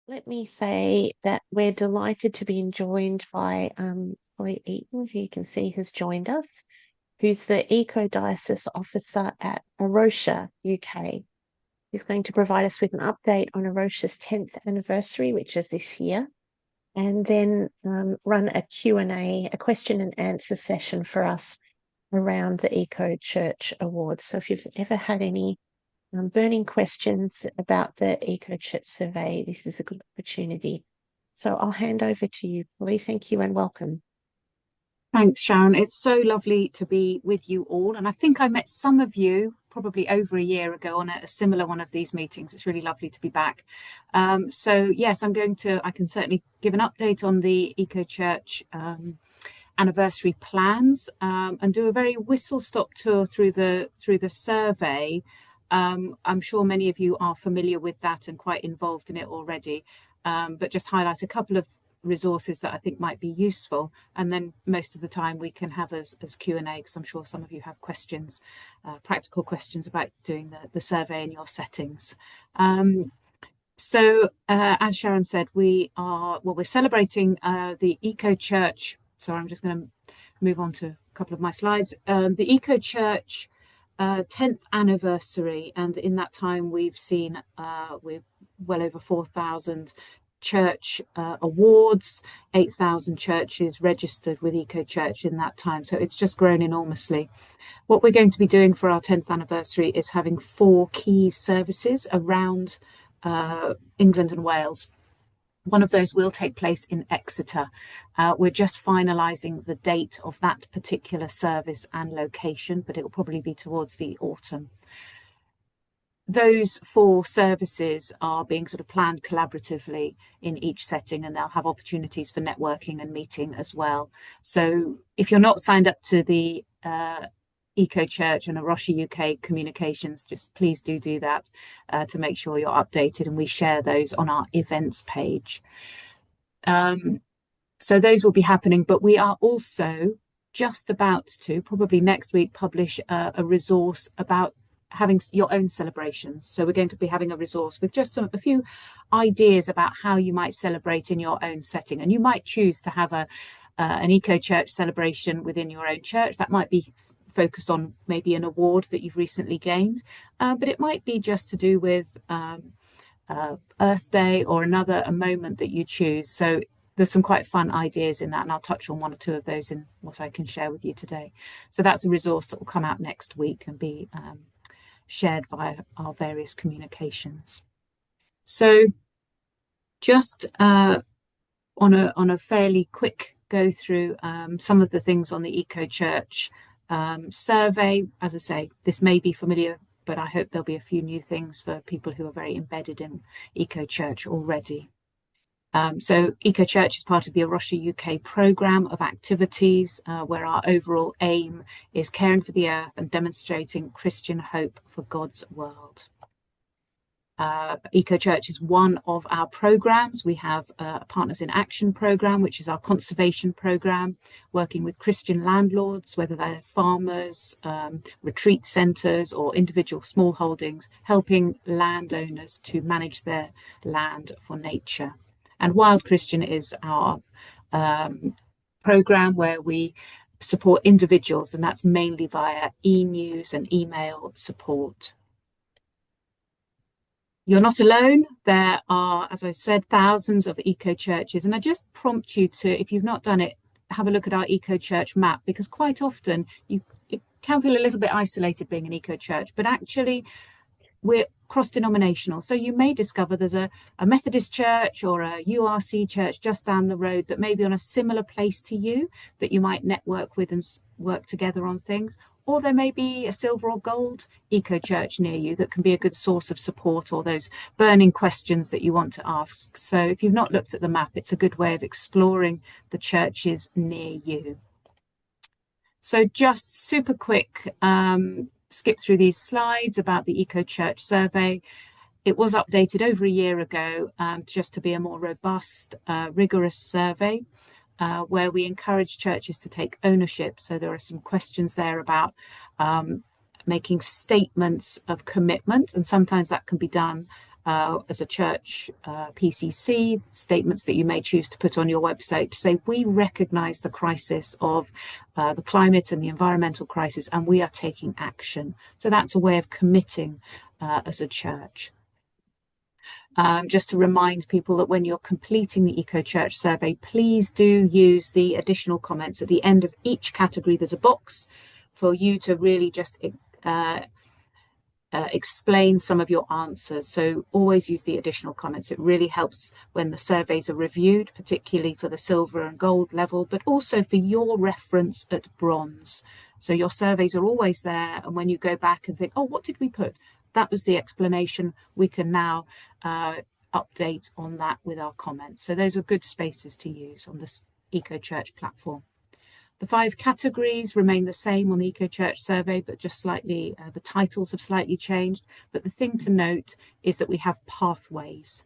Let me say that we're delighted to be joined by Holly Eaton, who you can see has joined us, who's the Eco-Diocese Officer at Arosha, UK. He's going to provide us with an update on Arosha's 10th anniversary, which is this year, and then run a Q&A, a question and answer session for us around the Eco Church Awards. So if you've ever had any burning questions about the Eco Church survey, this is a good opportunity. So I'll hand over to you, Polly. Thank you and welcome. Thanks, Sharon. It's so lovely to be with you all. And I think I met some of you probably over a year ago on a similar one of these meetings. It's really lovely to be back. So yes, I can certainly give an update on the Eco Church anniversary plans and do a very whistle-stop tour through the survey. I'm sure many of you are familiar with that and quite involved in it already, but just highlight a couple of resources that I think might be useful, and then most of the time we can have as Q&A, because I'm sure some of you have questions, practical questions about doing the survey in your settings. So as Sharon said, we're celebrating the Eco Church. Sorry, I'm just going to move on to a couple of my slides. The Eco Church 10th anniversary, and in that time we've seen we're well over 4,000 church awards, 8,000 churches registered with Eco Church in that time. So it's just grown enormously. What we're going to be doing for our 10th anniversary is having 4 key services around England and Wales. One of those will take place in Exeter. We're just finalising the date of that particular service and location, but it will probably be towards the autumn. Those 4 services are being sort of planned collaboratively in each setting, and they'll have opportunities for networking and meeting as well. So if you're not signed up to the Eco Church and Arosha UK communications, just please do that to make sure you're updated, and we share those on our events page. So those will be happening, but we are also just about to, probably next week, publish a resource about having your own celebrations. So we're going to be having a resource with just a few ideas about how you might celebrate in your own setting. And you might choose to have an Eco Church celebration within your own church. That might be focused on maybe an award that you've recently gained, but it might be just to do with Earth Day or a moment that you choose. So there's some quite fun ideas in that, and I'll touch on 1 or 2 of those in what I can share with you today. So that's a resource that will come out next week and be shared via our various communications. So just on a fairly quick go through some of the things on the Eco Church survey. As I say, this may be familiar, but I hope there'll be a few new things for people who are very embedded in Eco Church already. So Eco Church is part of the Arosha UK programme of activities where our overall aim is caring for the earth and demonstrating Christian hope for God's world. Eco Church is one of our programmes. We have a Partners in Action programme, which is our conservation programme, working with Christian landlords, whether they're farmers, retreat centres or individual small holdings, helping landowners to manage their land for nature. And Wild Christian is our programme where we support individuals, and that's mainly via e-news and email support. You're not alone. There are, as I said, thousands of Eco Churches, and I just prompt you to, if you've not done it, have a look at our Eco Church map, because quite often it can feel a little bit isolated being an Eco Church, but actually we're cross-denominational. So you may discover there's a Methodist church or a URC church just down the road that may be on a similar place to you that you might network with and work together on things. Or there may be a silver or gold Eco Church near you that can be a good source of support, or those burning questions that you want to ask. So if you've not looked at the map, it's a good way of exploring the churches near you. So just super quick, skip through these slides about the Eco Church survey. It was updated over a year ago just to be a more robust, rigorous survey where we encourage churches to take ownership. So there are some questions there about making statements of commitment, and sometimes that can be done as a church PCC, statements that you may choose to put on your website to say, we recognise the crisis of the climate and the environmental crisis, and we are taking action. So that's a way of committing as a church. Just to remind people that when you're completing the EcoChurch survey, please do use the additional comments. At the end of each category, there's a box for you to really just explain some of your answers. So always use the additional comments. It really helps when the surveys are reviewed, particularly for the silver and gold level, but also for your reference at bronze. So your surveys are always there. And when you go back and think, oh, what did we put? That was the explanation. We can now update on that with our comments. So those are good spaces to use on this EcoChurch platform. The 5 categories remain the same on the EcoChurch survey, but just slightly, the titles have slightly changed. But the thing to note is that we have pathways.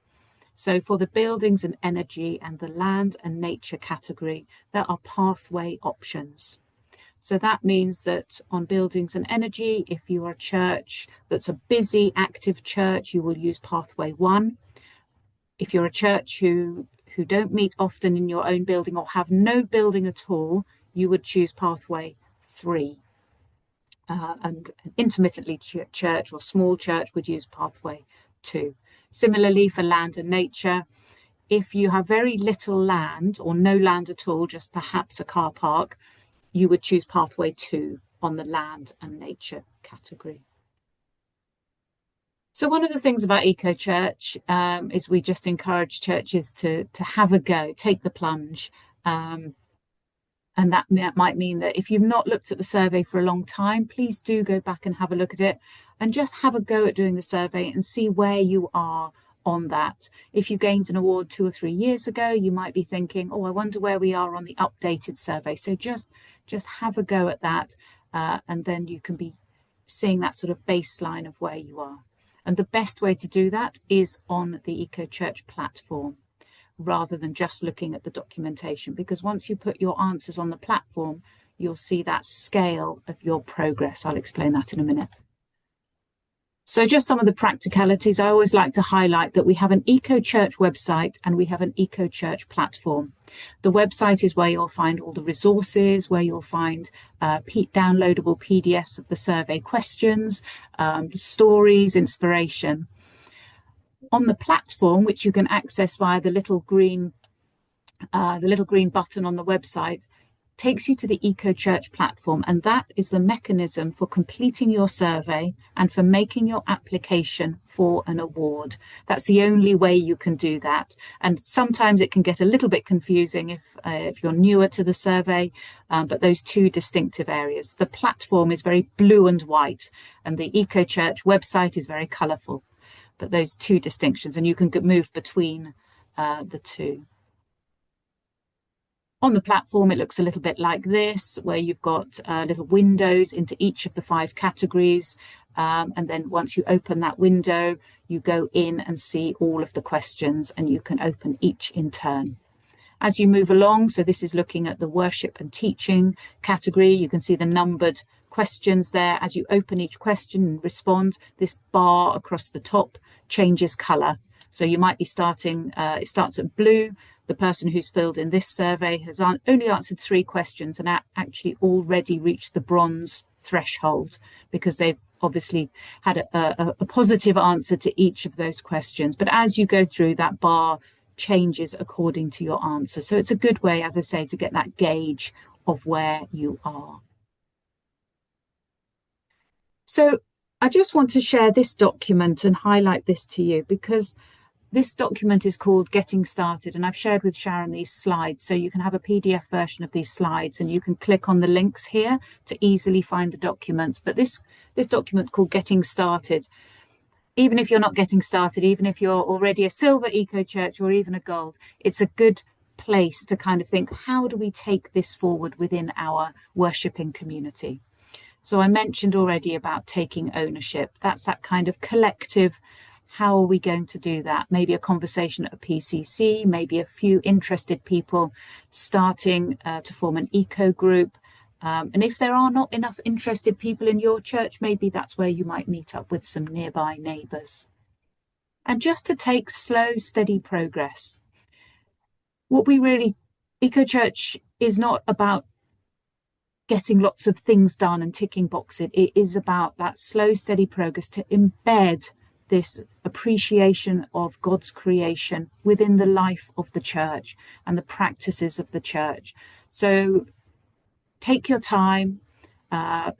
So for the buildings and energy and the land and nature category, there are pathway options. So that means that on buildings and energy, if you are a church that's a busy, active church, you will use pathway 1. If you're a church who don't meet often in your own building or have no building at all, you would choose pathway 3. And an intermittently church or small church would use pathway 2. Similarly for land and nature, if you have very little land or no land at all, just perhaps a car park, you would choose pathway 2 on the land and nature category. So one of the things about EcoChurch is we just encourage churches to have a go, take the plunge. And that might mean that if you've not looked at the survey for a long time, please do go back and have a look at it and just have a go at doing the survey and see where you are on that. If you gained an award 2 or 3 years ago, you might be thinking, oh, I wonder where we are on the updated survey. So just have a go at that, and then you can be seeing that sort of baseline of where you are. And the best way to do that is on the EcoChurch platform, rather than just looking at the documentation, because once you put your answers on the platform, you'll see that scale of your progress. I'll explain that in a minute. So just some of the practicalities. I always like to highlight that we have an EcoChurch website and we have an EcoChurch platform. The website is where you'll find all the resources, where you'll find downloadable PDFs of the survey questions, stories, inspiration. On the platform, which you can access via the little green button on the website, takes you to the EcoChurch platform, and that is the mechanism for completing your survey and for making your application for an award. That's the only way you can do that. And sometimes it can get a little bit confusing if you're newer to the survey, but those 2 distinctive areas. The platform is very blue and white, and the EcoChurch website is very colourful. But those 2 distinctions, and you can move between the 2. On the platform, it looks a little bit like this, where you've got little windows into each of the 5 categories. And then once you open that window, you go in and see all of the questions, and you can open each in turn. As you move along, so this is looking at the worship and teaching category, you can see the numbered questions there. As you open each question and respond, this bar across the top changes colour. So you might be starting, it starts at blue. The person who's filled in this survey has only answered 3 questions and actually already reached the bronze threshold, because they've obviously had a positive answer to each of those questions. But as you go through, that bar changes according to your answer. So it's a good way, as I say, to get that gauge of where you are. So I just want to share this document and highlight this to you, because this document is called Getting Started, and I've shared with Sharon these slides, so you can have a PDF version of these slides and you can click on the links here to easily find the documents. But this document called Getting Started, even if you're not getting started, even if you're already a silver EcoChurch or even a gold, it's a good place to kind of think, how do we take this forward within our worshipping community? So I mentioned already about taking ownership. That's that kind of collective. How are we going to do that? Maybe a conversation at a PCC, maybe a few interested people starting to form an eco group. And if there are not enough interested people in your church, maybe that's where you might meet up with some nearby neighbours. and just to take slow, steady progress. What we really, Eco Church is not about getting lots of things done and ticking boxes. It is about that slow, steady progress to embed this appreciation of God's creation within the life of the church and the practices of the church. So take your time,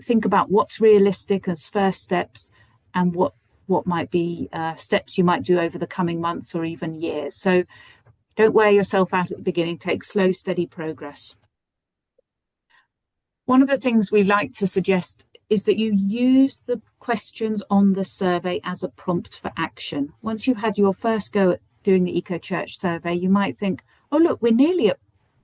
think about what's realistic as first steps and what might be steps you might do over the coming months or even years. So don't wear yourself out at the beginning. Take slow, steady progress. One of the things we like to suggest is that you use the questions on the survey as a prompt for action. Once you've had your first go at doing the Eco Church survey, you might think, oh, look, we're nearly at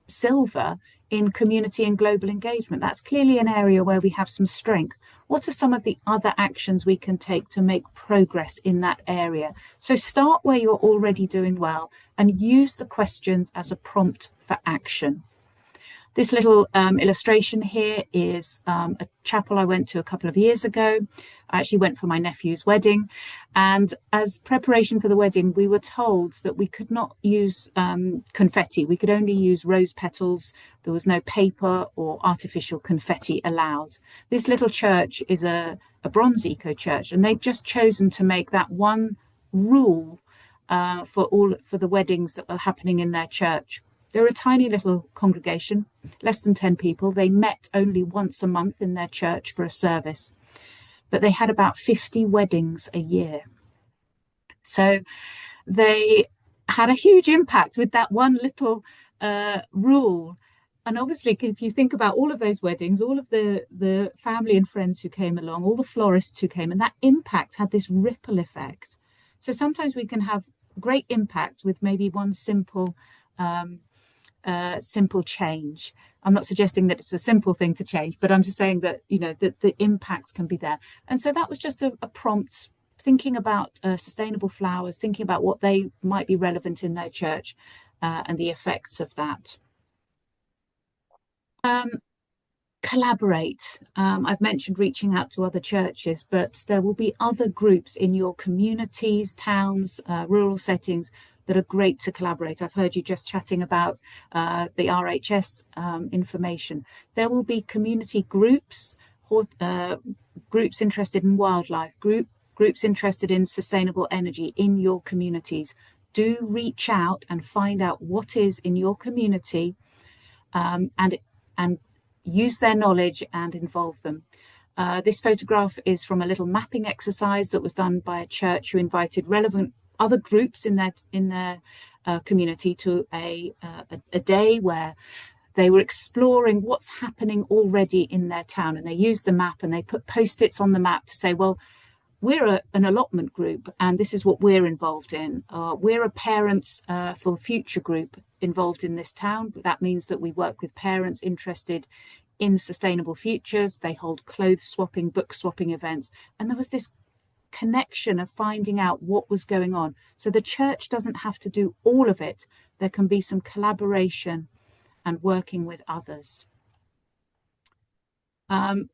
silver in community and global engagement. That's clearly an area where we have some strength. What are some of the other actions we can take to make progress in that area? So start where you're already doing well and use the questions as a prompt for action. This little illustration here is a chapel I went to a couple of years ago. I actually went for my nephew's wedding. And as preparation for the wedding, we were told that we could not use confetti. We could only use rose petals. There was no paper or artificial confetti allowed. This little church is a bronze eco church, and they'd just chosen to make that one rule for the weddings that were happening in their church. They're a tiny little congregation, less than 10 people. They met only once a month in their church for a service, but they had about 50 weddings a year. So they had a huge impact with that one little rule. And obviously, if you think about all of those weddings, all of the family and friends who came along, all the florists who came, and that impact had this ripple effect. So sometimes we can have great impact with maybe one simple change. I'm not suggesting that it's a simple thing to change, but I'm just saying that, that the impact can be there. And so that was just a prompt, thinking about sustainable flowers, thinking about what they might be relevant in their church and the effects of that. Collaborate. I've mentioned reaching out to other churches, but there will be other groups in your communities, towns, rural settings that are great to collaborate. I've heard you just chatting about the RHS information. There will be community groups, groups interested in wildlife, groups interested in sustainable energy in your communities. Do reach out and find out what is in your community and use their knowledge and involve them. This photograph is from a little mapping exercise that was done by a church who invited relevant other groups in their community to a day where they were exploring what's happening already in their town. And they used the map and they put post-its on the map to say, well, we're an allotment group and this is what we're involved in. We're a parents for the future group involved in this town. That means that we work with parents interested in sustainable futures. They hold clothes swapping, book swapping events. And there was this connection of finding out what was going on. So the church doesn't have to do all of it. There can be some collaboration and working with others.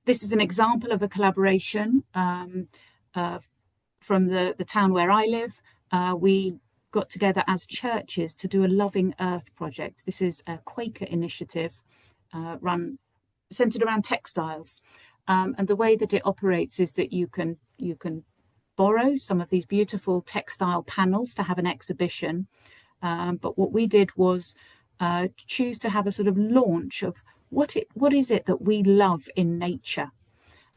This is an example of a collaboration from the town where I live. We got together as churches to do a Loving Earth project. This is a Quaker initiative centered around textiles. And the way that it operates is that you can borrow some of these beautiful textile panels to have an exhibition. But what we did was choose to have a sort of launch of what is it that we love in nature.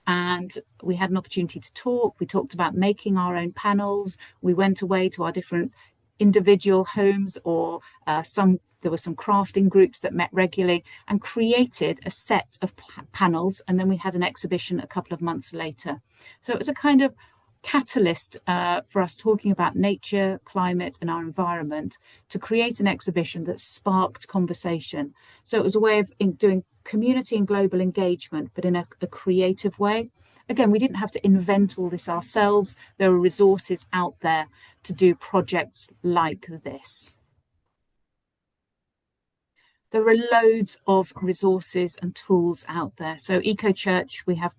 And we had an opportunity to talk. We talked about making our own panels. We went away to our different individual homes or there were some crafting groups that met regularly and created a set of panels. And then we had an exhibition a couple of months later. So it was a kind of catalyst for us talking about nature, climate and our environment to create an exhibition that sparked conversation. So it was a way of doing community and global engagement, but in a creative way. Again, we didn't have to invent all this ourselves. There are resources out there to do projects like this. There are loads of resources and tools out there. So Eco Church, we have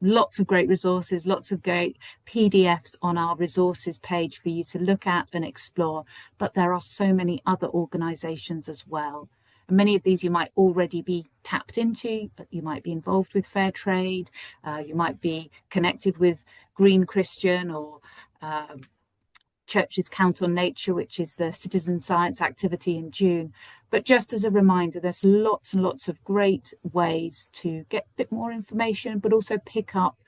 lots of great resources, lots of great PDFs on our resources page for you to look at and explore. But there are so many other organisations as well. And many of these you might already be tapped into. You might be involved with Fair Trade. You might be connected with Green Christian or Churches Count on Nature, which is the citizen science activity in June. But just as a reminder, there's lots and lots of great ways to get a bit more information, but also pick up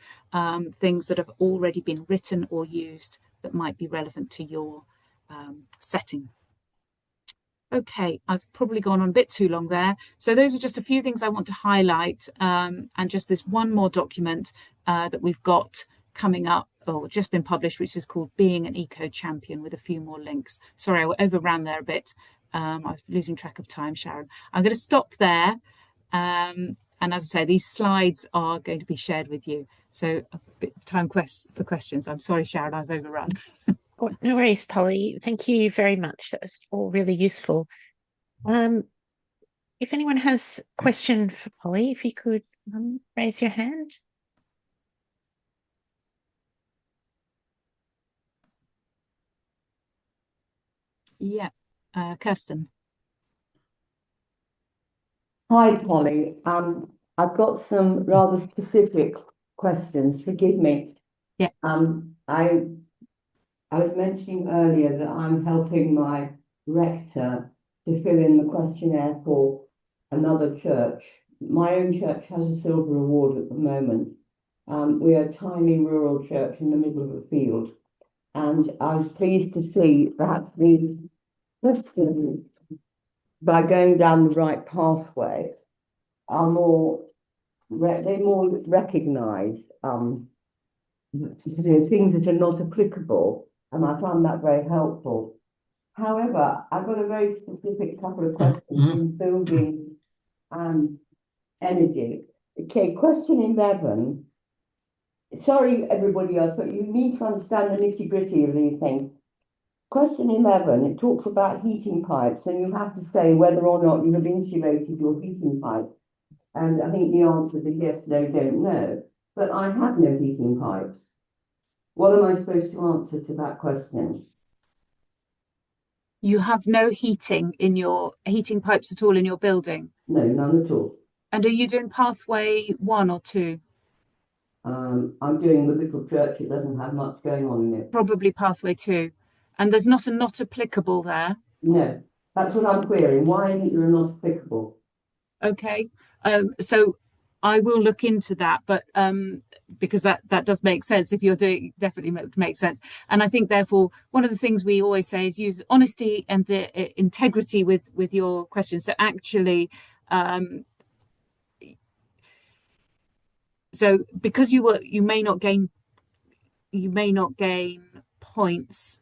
things that have already been written or used that might be relevant to your setting. Okay, I've probably gone on a bit too long there. So those are just a few things I want to highlight, and just this one more document that we've got coming up or just been published, which is called Being an Eco Champion, with a few more links. Sorry, I overran there a bit. I was losing track of time, Sharon. I'm going to stop there. And as I say, these slides are going to be shared with you. So a bit of time for questions. I'm sorry, Sharon, I've overrun. Oh, no worries, Polly. Thank you very much. That was all really useful. If anyone has a question for Polly, if you could raise your hand. Yeah, Kirsten. Hi, Polly. I've got some rather specific questions. Forgive me. Yeah. I was mentioning earlier that I'm helping my rector to fill in the questionnaire for another church. My own church has a silver award at the moment. We are a tiny rural church in the middle of a field, and I was pleased to see that the questions, by going down the right pathway, are they more recognise things that are not applicable, and I found that very helpful. However, I've got a very specific couple of questions in building and energy. Okay, question 11. Sorry, everybody else, but you need to understand the nitty-gritty of these things. Question 11, it talks about heating pipes, and you have to say whether or not you have insulated your heating pipes. And I think the answers are yes, no, don't know. But I have no heating pipes. What am I supposed to answer to that question? You have no heating pipes at all in your building? No, none at all. And are you doing pathway 1 or 2? I'm doing the little church. It doesn't have much going on in it. Probably pathway 2. And there's not a not applicable there? No, that's what I'm querying. Why isn't there a not applicable? Okay. So I will look into that, but because that does make sense. If you're doing, definitely makes sense. And I think therefore one of the things we always say is use honesty and integrity with your questions. So actually, so because you may not gain points.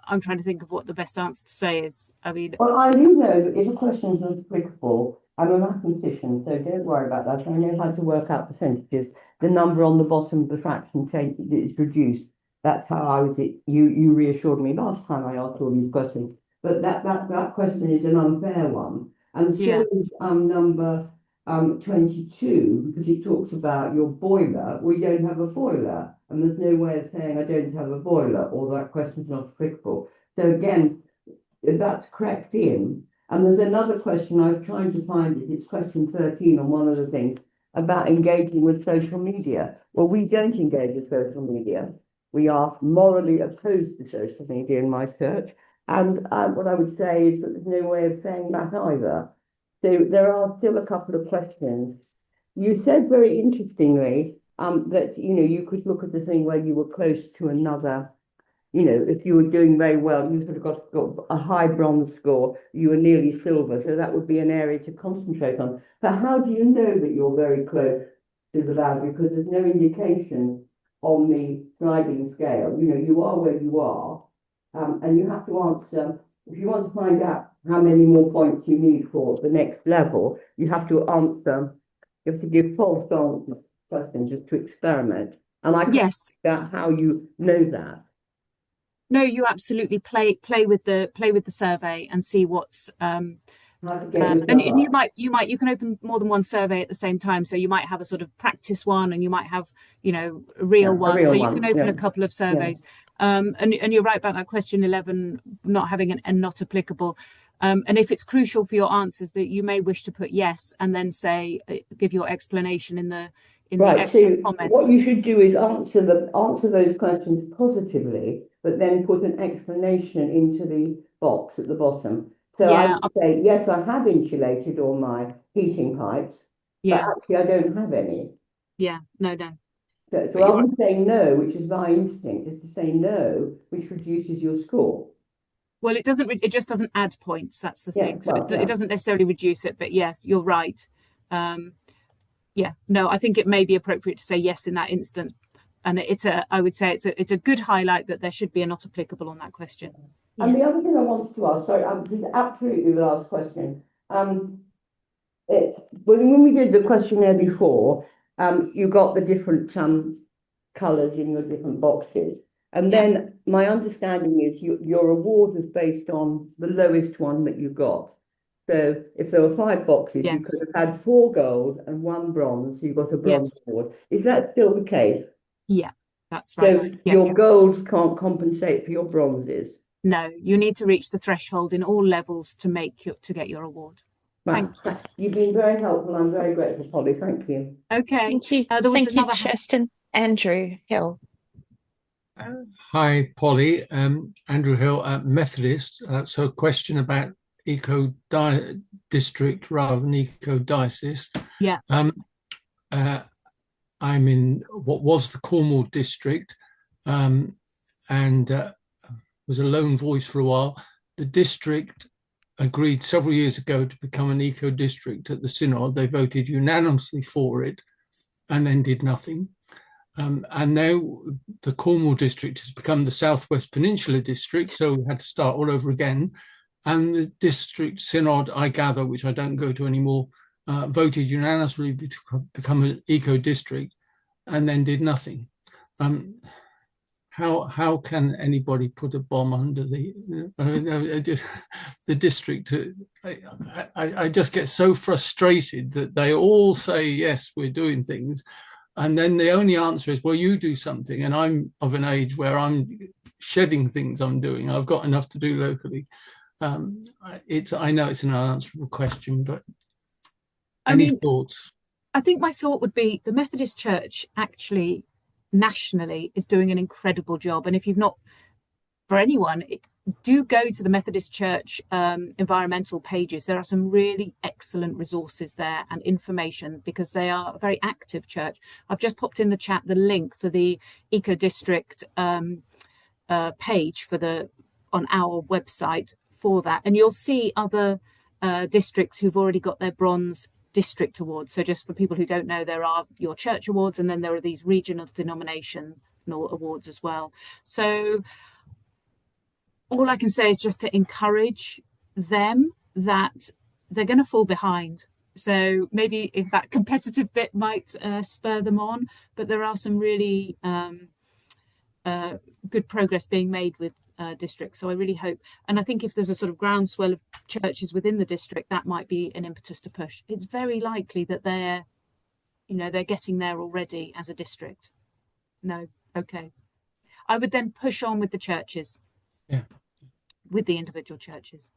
I'm trying to think of what the best answer to say is. I mean, well, I do know that if a question is not applicable, I'm a mathematician, so don't worry about that. I know how to work out percentages. The number on the bottom of the fraction change is reduced. That's how I was it. You reassured me last time I asked all these questions. But that question is an unfair one. And so is number 22, because it talks about your boiler. We don't have a boiler, and there's no way of saying I don't have a boiler, or that question's not applicable. So again, that's correct in. And there's another question I was trying to find it. It's question 13 on one of the things about engaging with social media. Well, we don't engage with social media. We are morally opposed to social media in my church. And what I would say is that there's no way of saying that either. So there are still a couple of questions. You said very interestingly that, you could look at the thing where you were close to another. If you were doing very well, you sort of got a high bronze score, you were nearly silver. So that would be an area to concentrate on. But how do you know that you're very close to the value? Because there's no indication on the sliding scale. You are where you are. And you have to answer, if you want to find out how many more points you need for the next level, you have to give false answers questions just to experiment. And I can't figure out how you know that. No, you absolutely play with the survey and see what's How to get And yourself you can open more than one survey at the same time. So you might have a sort of practice one, and you might have, a real a one. So real you can one. open Yeah. a couple of Yeah. surveys. And you're right about that question 11 not having and not applicable. And if it's crucial for your answers, that you may wish to put yes, and then say give your explanation in the Right. extra So what comments. you should do is answer those questions positively, but then put an explanation into the box at the bottom. So I Yeah, would say, yes, I have insulated all my heating pipes, but yeah, actually I don't have any. yeah. No. So But you're rather than saying no, which is my instinct, is to say no, which reduces your score. Well, it doesn't. It just doesn't add points. That's the Yeah, thing. So well, it yeah. doesn't necessarily reduce it. But yes, you're right. Yeah, no, I think it may be appropriate to say yes in that instance. And I would say it's a good highlight that there should be a not applicable on that question. And Yeah. the other thing I wanted to ask, sorry, this is absolutely the last question. When we did the questionnaire before, you got the different colours in your different boxes. And Yeah. then my understanding is your award was based on the lowest one that you got. So if there were 5 boxes, you could Yes. have had 4 gold and 1 bronze, so you got a bronze Yes. award. Is that still the case? Yeah, that's So right. Yes. your golds can't compensate for your bronzes. No, you need to reach the threshold in all levels to get your award. Thank you. You've been very helpful. I'm very grateful, Polly. Thank you. Okay. Thank you. There was Thank you, another Kirsten. Andrew Hill. Hi, Polly. Andrew Hill, Methodist. So a question about district rather than eco-diocese. Yeah. I'm in what was the Cornwall district, and was a lone voice for a while. The district agreed several years ago to become an eco-district at the synod. They voted unanimously for it and then did nothing. And now the Cornwall district has become the Southwest Peninsula district, so we had to start all over again. And the district synod, I gather, which I don't go to anymore, voted unanimously to become an eco-district and then did nothing. How can anybody put a bomb under the district? I just get so frustrated that they all say, yes, we're doing things. And then the only answer is, well, you do something. And I'm of an age where I'm shedding things I'm doing. I've got enough to do locally. I know it's an unanswerable question, but any thoughts? I think my thought would be the Methodist Church actually nationally is doing an incredible job. And if you've not, for anyone, do go to the Methodist Church environmental pages. There are some really excellent resources there and information, because they are a very active church. I've just popped in the chat the link for the Eco District page on our website for that. And you'll see other districts who've already got their bronze district awards. So just for people who don't know, there are your church awards, and then there are these regional denominational awards as well. So all I can say is just to encourage them that they're going to fall behind. So maybe if that competitive bit might spur them on, but there are some really good progress being made with districts. So I really hope, and I think if there's a sort of groundswell of churches within the district, that might be an impetus to push. It's very likely that they're getting there already as a district. No, okay. I would then push on with the churches. Yeah. With the individual churches.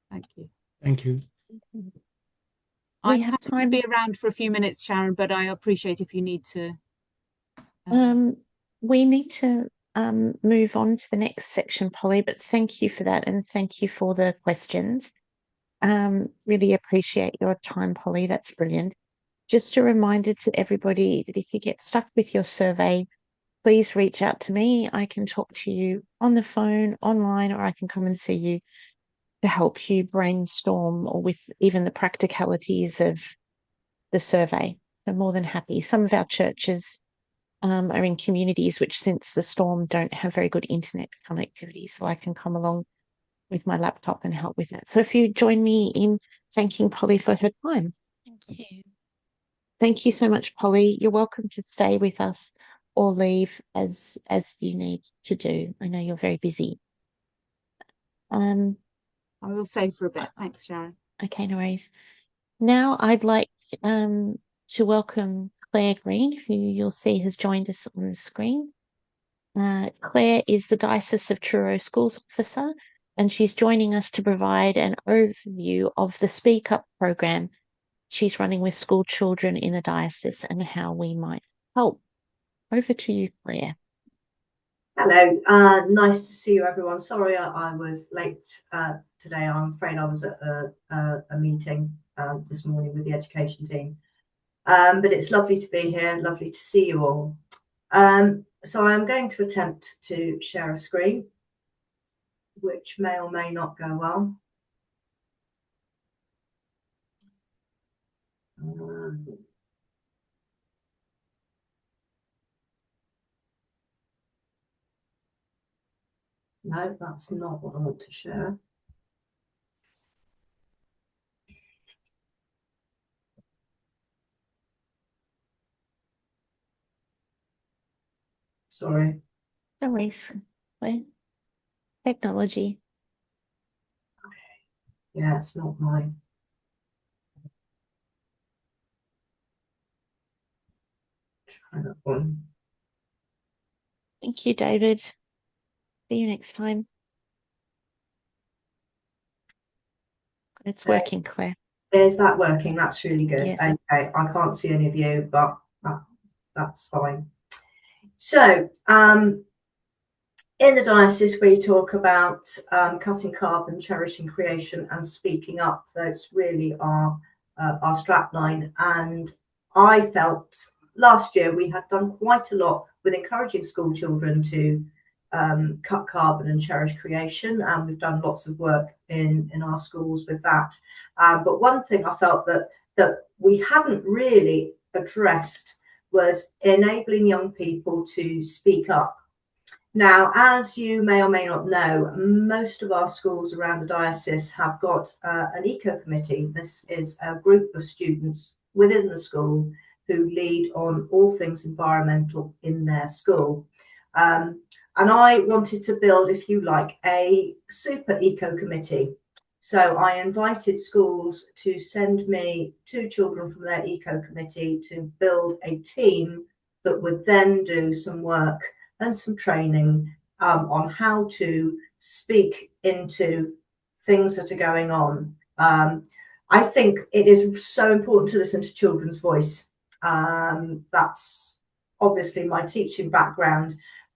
Thank you. Thank you. I'm happy to be around for a few minutes, Sharon, but I appreciate if you need to. We need to move on to the next section, Polly, but thank you for that, and thank you for the questions. Really appreciate your time, Polly. That's brilliant. Just a reminder to everybody that if you get stuck with your survey, please reach out to me. I can talk to you on the phone, online, or I can come and see you to help you brainstorm, or with even the practicalities of the survey. I'm more than happy. Some of our churches are in communities which, since the storm, don't have very good internet connectivity, so I can come along with my laptop and help with that. So if you join me in thanking Polly for her time. Thank you. Thank you so much, Polly. You're welcome to stay with us or leave as you need to do. I know you're very busy. I will stay for a bit. Thanks, Sharon. Okay, no worries. Now I'd like to welcome Claire Green, who you'll see has joined us on the screen. Claire is the Diocese of Truro Schools Officer, and she's joining us to provide an overview of the Speak Up program she's running with school children in the diocese and how we might help. Over to you, Claire. Hello, nice to see you, everyone. Sorry I was late today. I'm afraid I was at a meeting this morning with the education team. But it's lovely to be here, lovely to see you all. So I'm going to attempt to share a screen, which may or may not go well. No, that's not what I want to share. Sorry. No worries. Claire. Technology. Yeah, it's not mine. Try that one. Thank you, David. See you next time. It's working, Claire. Is that working? That's really good. Yes. Okay, I can't see any of you, but that's fine. So, in the diocese, we talk about cutting carbon, cherishing creation, and speaking up. That's really our strapline. And I felt last year we had done quite a lot with encouraging school children to cut carbon and cherish creation, and we've done lots of work in our schools with that. But one thing I felt that we hadn't really addressed was enabling young people to speak up. Now, as you may or may not know, most of our schools around the diocese have got an eco committee. This is a group of students within the school who lead on all things environmental in their school. And I wanted to build, if you like, a super eco committee. So I invited schools to send me 2 children from their eco committee to build a team that would then do some work and some training on how to speak into things that are going on. I think it is so important to listen to children's voice. That's obviously my teaching background,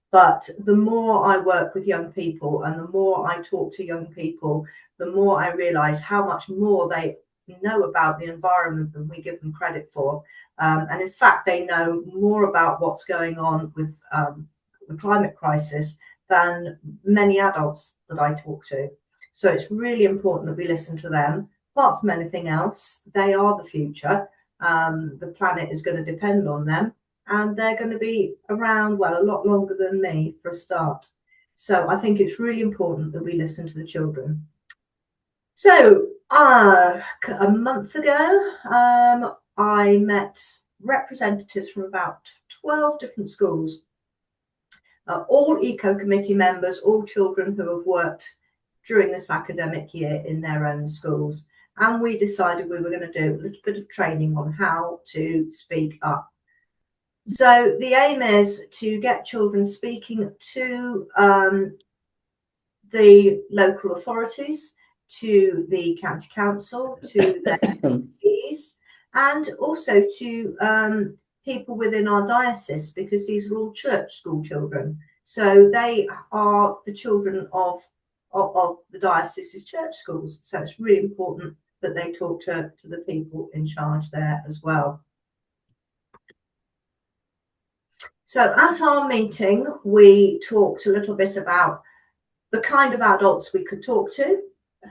but the more I work with young people and the more I talk to young people, the more I realise how much more they know about the environment than we give them credit for. And in fact, they know more about what's going on with the climate crisis than many adults that I talk to. So it's really important that we listen to them. Apart from anything else, they are the future. The planet is going to depend on them, and they're going to be around, well, a lot longer than me for a start. So I think it's really important that we listen to the children. So a month ago, I met representatives from about 12 different schools, all eco committee members, all children who have worked during this academic year in their own schools. And we decided we were going to do a little bit of training on how to speak up. So the aim is to get children speaking to the local authorities, to the county council, to their MPs, and also to people within our diocese, because these are all church school children. So they are the children of the diocese's church schools. So it's really important that they talk to the people in charge there as well. So at our meeting, we talked a little bit about the kind of adults we could talk to.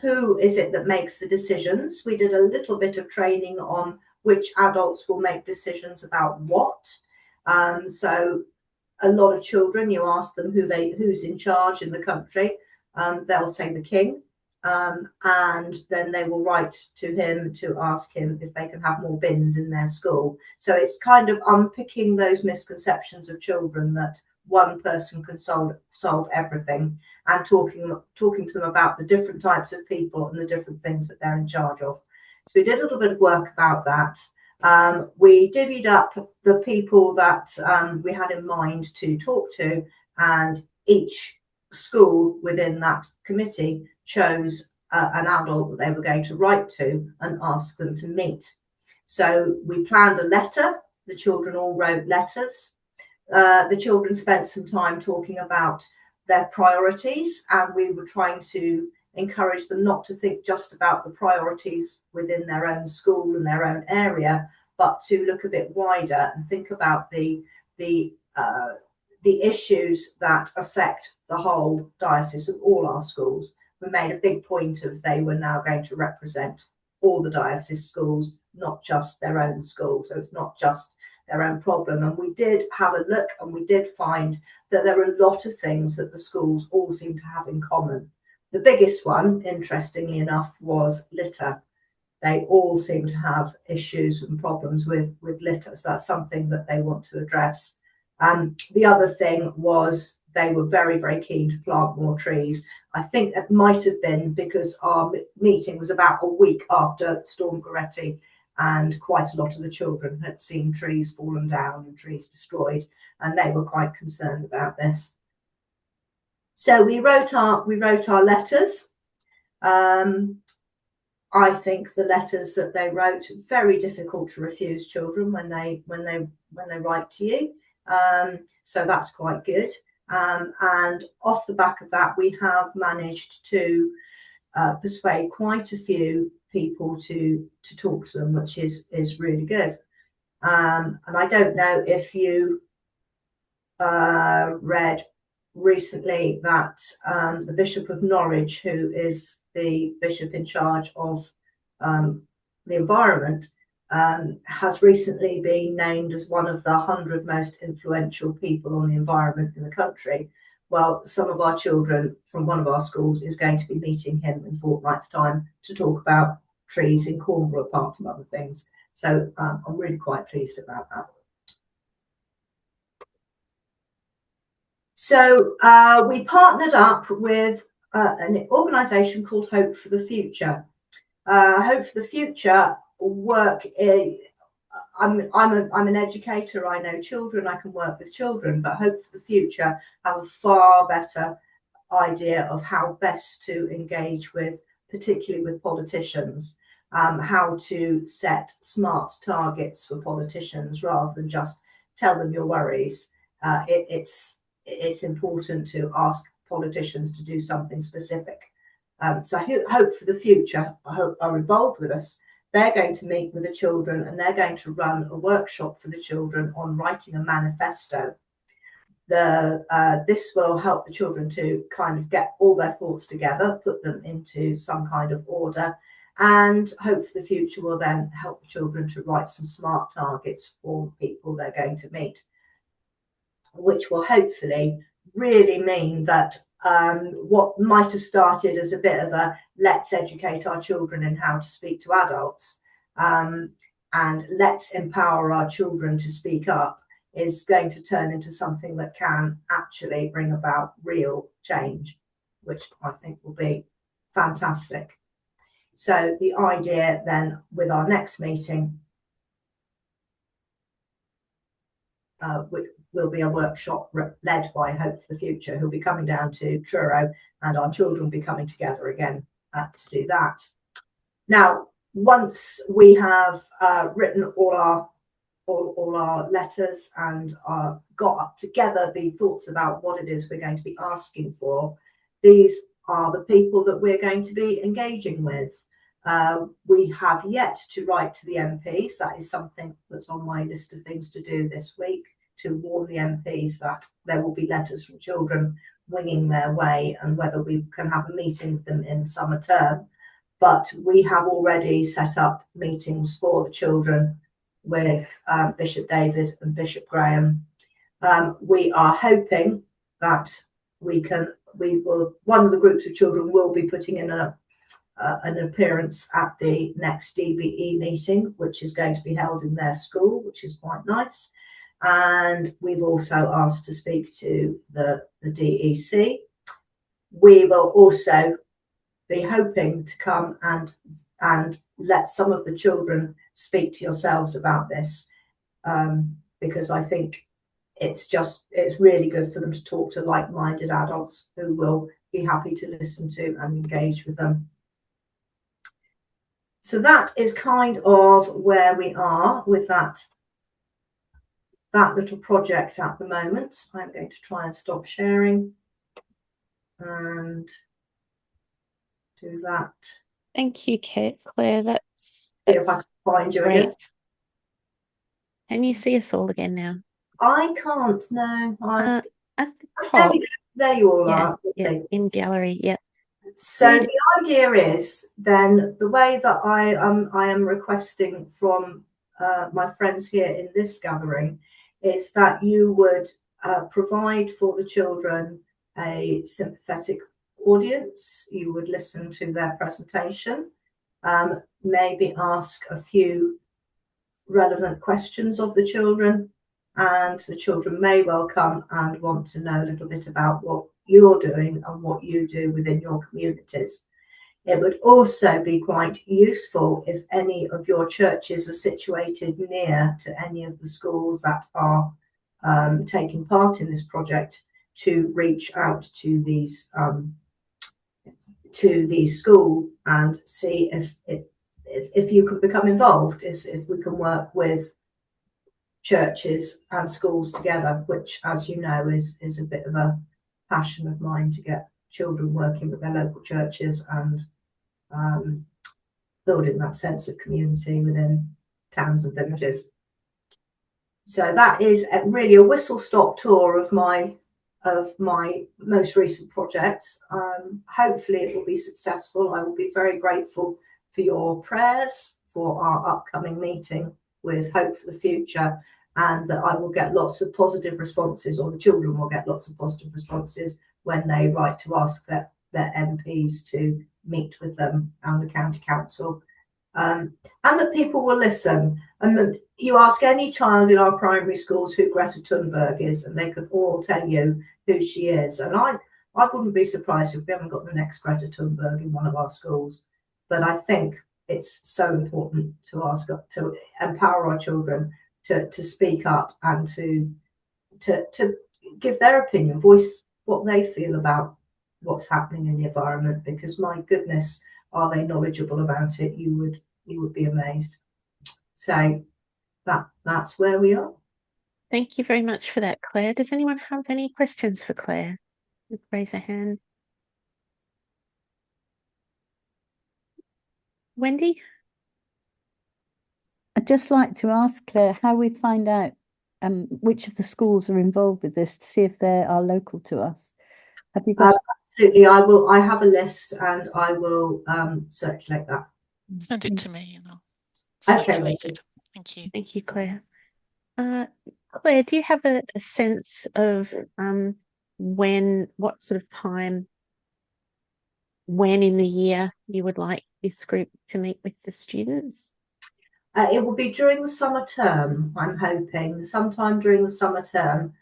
Who is it that makes the decisions? We did a little bit of training on which adults will make decisions about what. So a lot of children, you ask them who's in charge in the country, they'll say the king, and then they will write to him to ask him if they can have more bins in their school. So it's kind of unpicking those misconceptions of children that one person can solve everything, and talking to them about the different types of people and the different things that they're in charge of. So we did a little bit of work about that. We divvied up the people that we had in mind to talk to, and each school within that committee chose an adult that they were going to write to and ask them to meet. So we planned a letter. The children all wrote letters. The children spent some time talking about their priorities, and we were trying to encourage them not to think just about the priorities within their own school and their own area, but to look a bit wider and think about the issues that affect the whole diocese of all our schools. We made a big point of they were now going to represent all the diocese schools, not just their own school. So it's not just their own problem. And we did have a look, and we did find that there are a lot of things that the schools all seem to have in common. The biggest one, interestingly enough, was litter. They all seem to have issues and problems with litter. So that's something that they want to address. The other thing was they were very, very keen to plant more trees. I think that might have been because our meeting was about a week after Storm Goretti, and quite a lot of the children had seen trees fallen down and trees destroyed, and they were quite concerned about this. So we wrote our letters. I think the letters that they wrote, very difficult to refuse children when they write to you. So that's quite good. And off the back of that, we have managed to persuade quite a few people to talk to them, which is really good. And I don't know if you read recently that the Bishop of Norwich, who is the bishop in charge of the environment, has recently been named as one of the 100 most influential people on the environment in the country. Well, some of our children from one of our schools is going to be meeting him in a fortnight's time to talk about trees in Cornwall, apart from other things. So I'm really quite pleased about that. So we partnered up with an organisation called Hope for the Future. Hope for the Future work. I'm an educator. I know children. I can work with children, but Hope for the Future have a far better idea of how best to engage with, particularly with politicians, how to set smart targets for politicians rather than just tell them your worries. It's important to ask politicians to do something specific. So Hope for the Future are involved with us. They're going to meet with the children, and they're going to run a workshop for the children on writing a manifesto. This will help the children to kind of get all their thoughts together, put them into some kind of order, and Hope for the Future will then help the children to write some smart targets for people they're going to meet, which will hopefully really mean that what might have started as a bit of a let's educate our children in how to speak to adults and let's empower our children to speak up is going to turn into something that can actually bring about real change, which I think will be fantastic. So the idea then with our next meeting will be a workshop led by Hope for the Future, who'll be coming down to Truro, and our children will be coming together again to do that. Now, once we have written all our letters and got together the thoughts about what it is we're going to be asking for, these are the people that we're going to be engaging with. We have yet to write to the MPs. That is something that's on my list of things to do this week, to warn the MPs that there will be letters from children winging their way, and whether we can have a meeting with them in the summer term. But we have already set up meetings for the children with Bishop David and Bishop Graham. We are hoping that one of the groups of children will be putting in an appearance at the next DBE meeting, which is going to be held in their school, which is quite nice. and we've also asked to speak to the DEC. We will also be hoping to come and let some of the children speak to yourselves about this, because I think it's really good for them to talk to like-minded adults who will be happy to listen to and engage with them. So that is kind of where we are with that little project at the moment. I'm going to try and stop sharing and do that. Thank you, Claire. See if I can find you great. again. Can you see us all again now? I can't. No. At the top. There you all Yeah, are. yeah, in gallery. Yeah. So the idea is then the way that I am requesting from my friends here in this gathering is that you would provide for the children a sympathetic audience. You would listen to their presentation, maybe ask a few relevant questions of the children, and the children may well come and want to know a little bit about what you're doing and what you do within your communities. It would also be quite useful if any of your churches are situated near to any of the schools that are taking part in this project, to reach out to these schools and see if you can become involved, if we can work with churches and schools together, which, as you know, is a bit of a passion of mine, to get children working with their local churches and building that sense of community within towns and villages. So that is really a whistle-stop tour of my most recent projects. Hopefully it will be successful. I will be very grateful for your prayers for our upcoming meeting with Hope for the Future, and that I will get lots of positive responses, or the children will get lots of positive responses when they write to ask their MPs to meet with them and the county council, and that people will listen. And that you ask any child in our primary schools who Greta Thunberg is, and they could all tell you who she is. And I wouldn't be surprised if we haven't got the next Greta Thunberg in one of our schools. But I think it's so important to empower our children to speak up and to give their opinion, voice what they feel about what's happening in the environment, because my goodness, are they knowledgeable about it? You would be amazed. So that's where we are. Thank you very much for that, Claire. Does anyone have any questions for Claire? Raise a hand. Wendy? I'd just like to ask Claire how we find out which of the schools are involved with this, to see if they are local to us. Have you got? Absolutely, I will. I have a list, and I will circulate that. Send it to me, and I'll circulate it. Thank you. Thank you, Claire. Claire, do you have a sense of what sort of time, when in the year you would like this group to meet with the students? It will be during the summer term, I'm hoping, sometime during the summer term.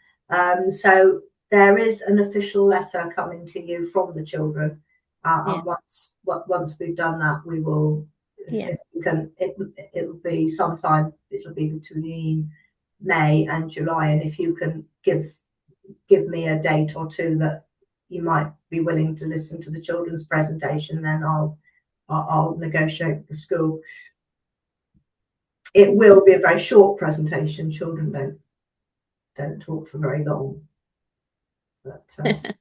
So there is an official letter coming to you from the children. And once we've done that, we will, it'll be sometime, it'll be between May and July. And if you can give me a date or two that you might be willing to listen to the children's presentation, then I'll negotiate with the school. It will be a very short presentation. Children don't talk for very long. But of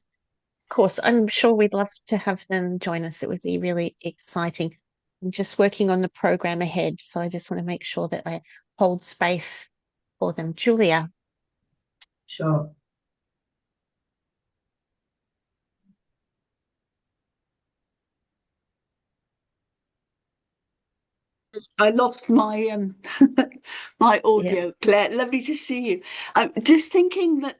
course, I'm sure we'd love to have them join us. It would be really exciting. I'm just working on the program ahead, so I just want to make sure that I hold space for them. Julia. Sure. I lost my my audio, Claire. Lovely to see you. I'm just thinking that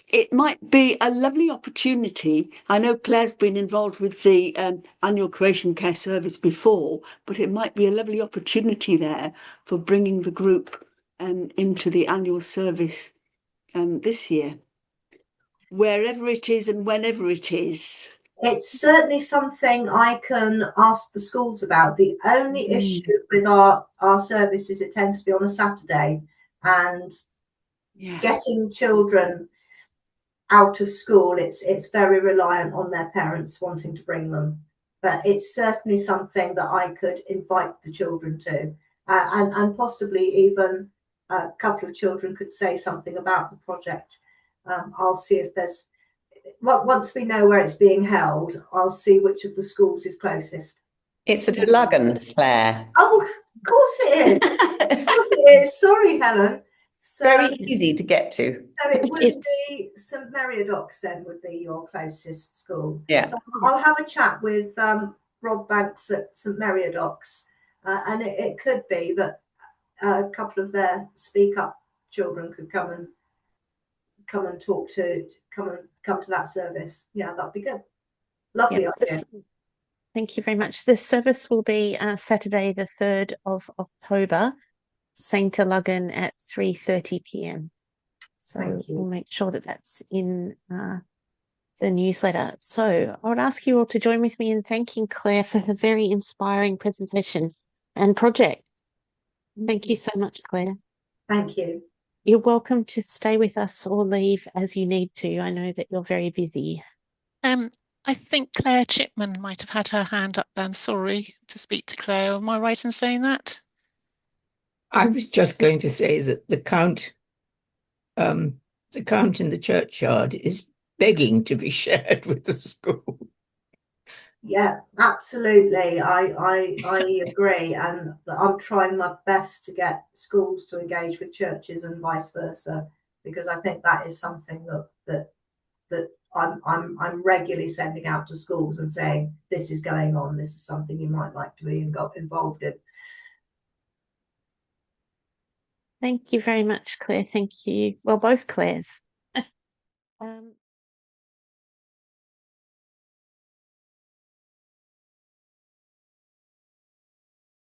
it might be a lovely opportunity. I know Claire's been involved with the annual Creation Care Service before, but it might be a lovely opportunity there for bringing the group into the annual service this year, wherever it is and whenever it is? It's certainly something I can ask the schools about. The only issue with our service is it tends to be on a Saturday, and getting children out of school, it's very reliant on their parents wanting to bring them. But it's certainly something that I could invite the children to, and possibly even a couple of children could say something about the project. I'll see if there's, once we know where it's being held, I'll see which of the schools is closest. It's at Luggan, Claire. Oh, of course it is. Of course it is. Sorry, Helen. So, very easy to get to. So it would be St Meriadocs then would be your closest school. Yeah. So I'll have a chat with Rob Banks at St Meriadocs, and it could be that a couple of their Speak Up children could come and come to that service. Yeah, that'd be good. Lovely idea. Thank you very much. This service will be Saturday, the 3rd of October, St Luggan at 3:30 p.m. So we'll make sure that that's in the newsletter. So I would ask you all to join with me in thanking Claire for her very inspiring presentation and project. Thank you so much, Claire. Thank you. You're welcome to stay with us or leave as you need to. I know that you're very busy. I think Claire Chipman might have had her hand up then. Sorry, to speak to Claire. Am I right in saying that? I was just going to say that the count in the churchyard is begging to be shared with the school. Yeah, absolutely. I agree, and I'm trying my best to get schools to engage with churches and vice versa, because I think that is something that I'm regularly sending out to schools and saying, this is going on, this is something you might like to be involved in. Thank you very much, Claire. Thank you. Well, both Claires.